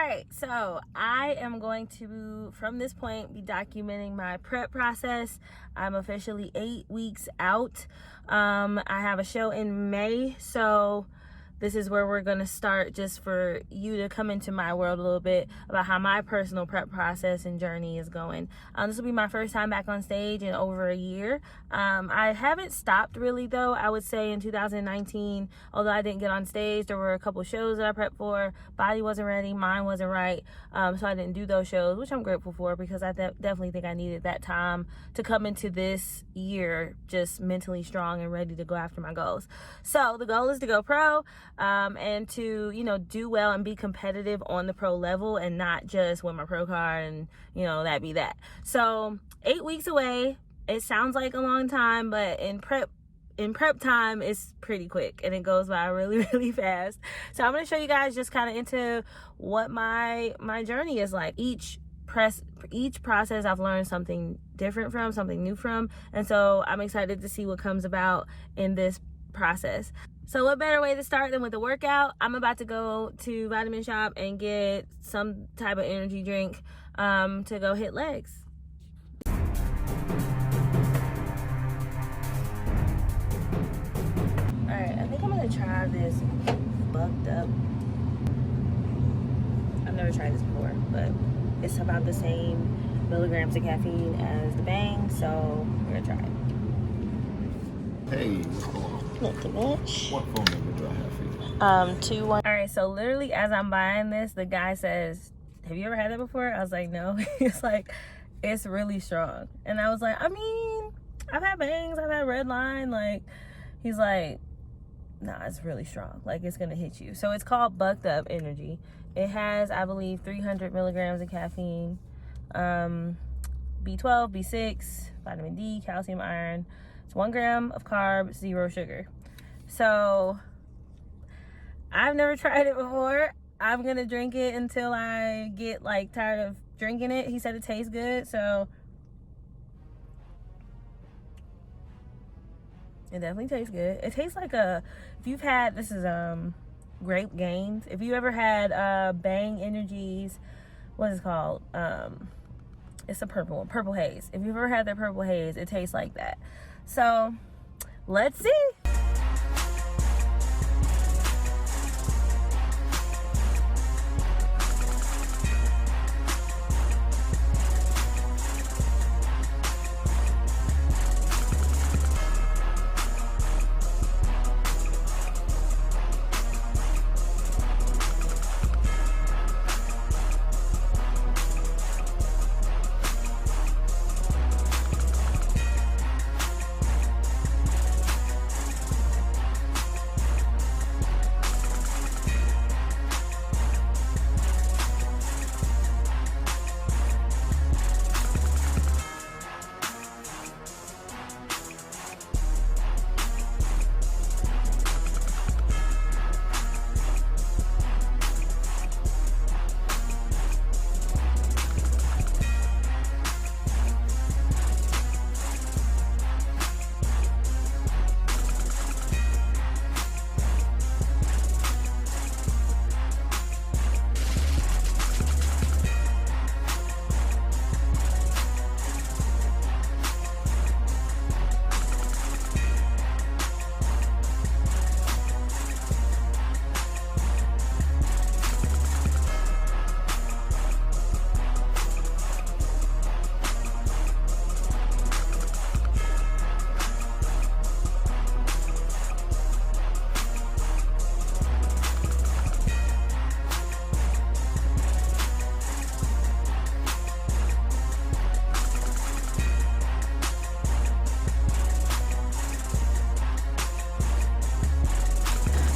right, so I am going to, from this point, be documenting my prep process. I'm officially 8 weeks out. I have a show in May, so this is where we're going to start, just for you to come into my world a little bit about how my personal prep process and journey is going. This will be my first time back on stage in over a year. I haven't stopped really, though. I would say in 2019, although I didn't get on stage, there were a couple shows that I prepped for. Body wasn't ready, mind wasn't right, so I didn't do those shows, which I'm grateful for, because I definitely think I needed that time to come into this year just mentally strong and ready to go after my goals. So the goal is to go pro, and to, do well and be competitive on the pro level, and not just win my pro card and, that be that. So 8 weeks away. It sounds like a long time, but in prep time, it's pretty quick and it goes by really, really fast. So I'm going to show you guys just kind of into what my journey is like. Each process I've learned something different from, something new from, and so I'm excited to see what comes about in this process. So what better way to start than with a workout? I'm about to go to Vitamin Shop and get some type of energy drink to go hit legs. Alright, I think I'm gonna try this Bucked Up. I've never tried this before, but it's about the same milligrams of caffeine as the Bang, so we're gonna try it. Hey, what's going on? Nothing much. What phone number do I have for you? 21. Alright, so literally as I'm buying this, the guy says, have you ever had that before? I was like, no. He's like, it's really strong. And I was like, I mean, I've had Bangs, I've had Red Line. Like, he's like, nah, it's really strong. Like, it's gonna hit you. So it's called Bucked Up Energy. It has, I believe, 300 milligrams of caffeine, B12, B6, vitamin D, calcium, iron. It's 1 gram of carbs, 0 sugar. So I've never tried it before. I'm gonna drink it until I get tired of drinking it. He said it tastes good, so it definitely tastes good. It tastes like if you've had, this is Grape Gains. If you ever had Bang Energies, what is it called? It's the purple one, Purple Haze. If you've ever had their Purple Haze, it tastes like that. So let's see.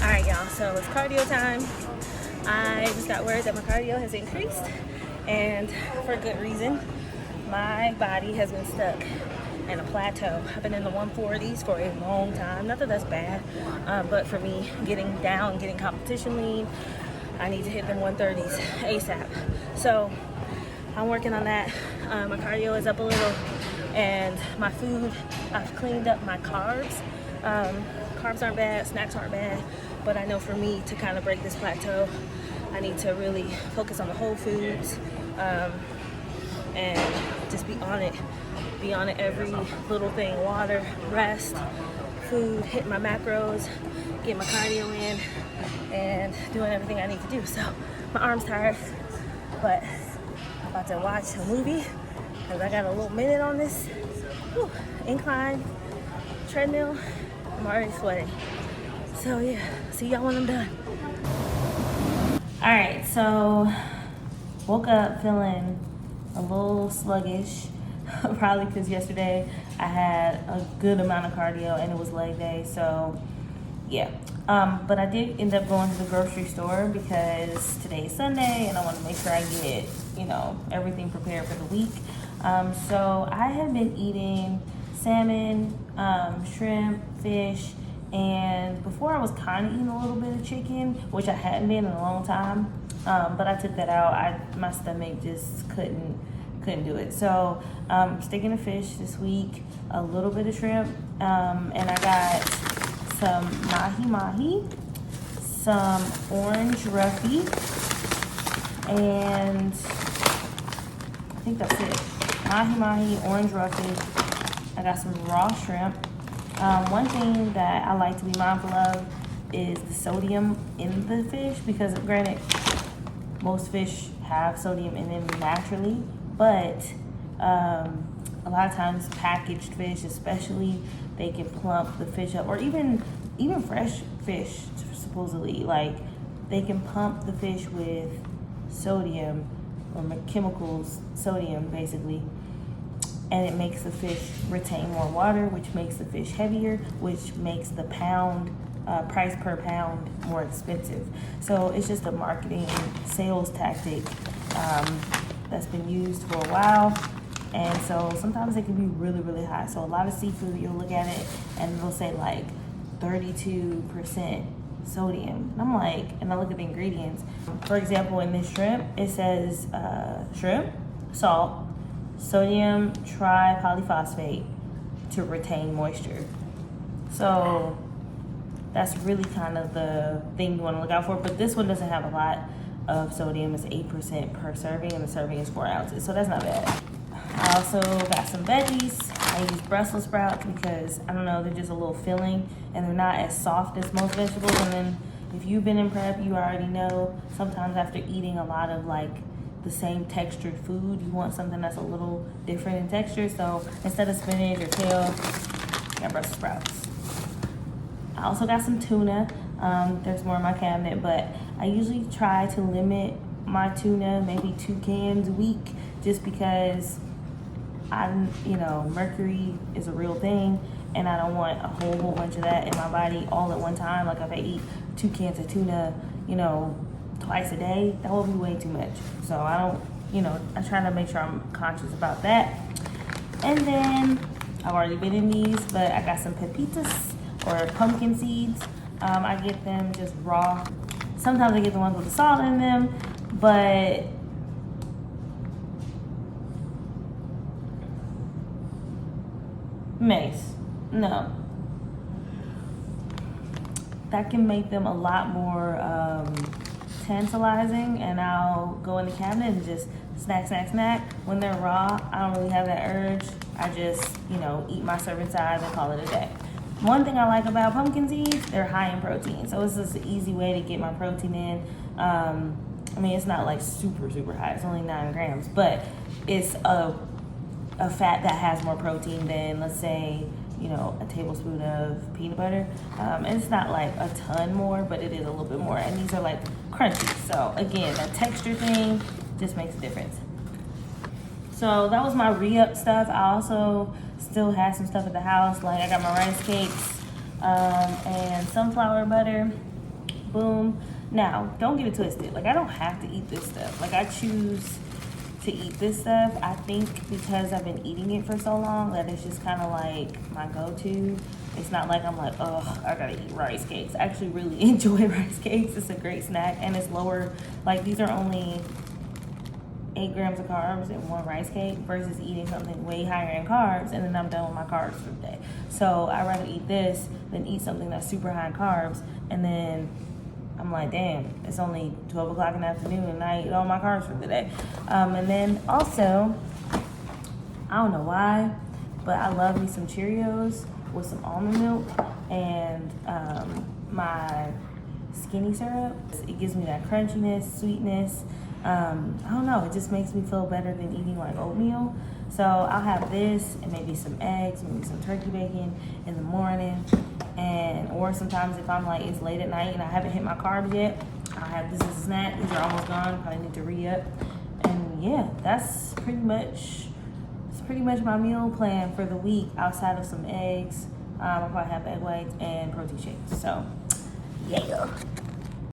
Alright, y'all, so it's cardio time. I just got word that my cardio has increased, and for good reason. My body has been stuck in a plateau. I've been in the 140s for a long time. Not that that's bad, but for me, getting competition lean, I need to hit them 130s ASAP. So I'm working on that. My cardio is up a little, and my food, I've cleaned up my carbs. Carbs aren't bad, snacks aren't bad, but I know for me to kind of break this plateau, I need to really focus on the whole foods and just be on it. Be on it every little thing. Water, rest, food, hitting my macros, getting my cardio in, and doing everything I need to do. So my arm's tired, but I'm about to watch a movie because I got a little minute on this incline treadmill. I'm already sweating. So yeah, see y'all when I'm done. All right, so woke up feeling a little sluggish, probably because yesterday I had a good amount of cardio and it was leg day, so yeah. But I did end up going to the grocery store because today's Sunday and I want to make sure I get, everything prepared for the week. So I had been eating salmon, shrimp, fish, and before I was kind of eating a little bit of chicken, which I hadn't been in a long time, but I took that out. My stomach just couldn't do it. So sticking to fish this week, a little bit of shrimp, and I got some mahi, some orange roughy, and I think that's it. Mahi, orange roughy. I got some raw shrimp. One thing that I like to be mindful of is the sodium in the fish, because granted, most fish have sodium in them naturally, but a lot of times packaged fish especially, they can plump the fish up, or even fresh fish supposedly, like they can pump the fish with sodium or chemicals, sodium basically, and it makes the fish retain more water, which makes the fish heavier, which makes the price per pound more expensive. So it's just a marketing sales tactic that's been used for a while. And so sometimes it can be really, really high. So a lot of seafood, you'll look at it and it'll say like 32% sodium. And I'm like, and I look at the ingredients. For example, in this shrimp, it says shrimp, salt, sodium tripolyphosphate to retain moisture. So that's really kind of the thing you want to look out for. But this one doesn't have a lot of sodium. It's 8% per serving, and the serving is 4 ounces. So that's not bad. I also got some veggies. I use Brussels sprouts because, I don't know, they're just a little filling and they're not as soft as most vegetables. And then if you've been in prep, you already know sometimes after eating a lot of like the same textured food, you want something that's a little different in texture. So instead of spinach or kale, I got Brussels sprouts. I also got some tuna. There's more in my cabinet, but I usually try to limit my tuna, maybe 2 cans a week, just because mercury is a real thing, and I don't want a whole bunch of that in my body all at one time. Like if I eat 2 cans of tuna, twice a day, that will be way too much. So I don't, I try to make sure I'm conscious about that. And then I've already been in these, but I got some pepitas or pumpkin seeds. I get them just raw. Sometimes I get the ones with the salt in them, but mace, no. That can make them a lot more tantalizing, and I'll go in the cabinet and just snack. When they're raw, I don't really have that urge. I just, eat my serving size and call it a day. One thing I like about pumpkin seeds, they're high in protein. So it's just an easy way to get my protein in. It's not like super high. It's only 9 grams, but it's a fat that has more protein than, let's say, a tablespoon of peanut butter. And it's not like a ton more, but it is a little bit more. And these are like crunchy. So again, that texture thing just makes a difference. So that was my re-up stuff. I also still have some stuff at the house. Like I got my rice cakes and sunflower butter. Boom. Now, don't get it twisted. Like I don't have to eat this stuff. Like I choose to eat this stuff. I think because I've been eating it for so long that it's just kind of like my go-to. It's not like I'm like, oh, I gotta eat rice cakes. I actually really enjoy rice cakes. It's a great snack, and it's lower. Like these are only 8 grams of carbs in one rice cake versus eating something way higher in carbs, and then I'm done with my carbs for the day. So I'd rather eat this than eat something that's super high in carbs and then I'm like, damn, it's only 12 o'clock in the afternoon and I ate all my carbs for the day. And then also, I don't know why, but I love me some Cheerios with some almond milk and my skinny syrup. It gives me that crunchiness, sweetness. I don't know, it just makes me feel better than eating like oatmeal. So I'll have this and maybe some eggs, maybe some turkey bacon in the morning. Or sometimes if I'm like, it's late at night and I haven't hit my carbs yet, I'll have this as a snack. These are almost gone, probably need to re-up. And yeah, that's pretty much my meal plan for the week outside of some eggs. I'll probably have egg whites and protein shakes. So yeah.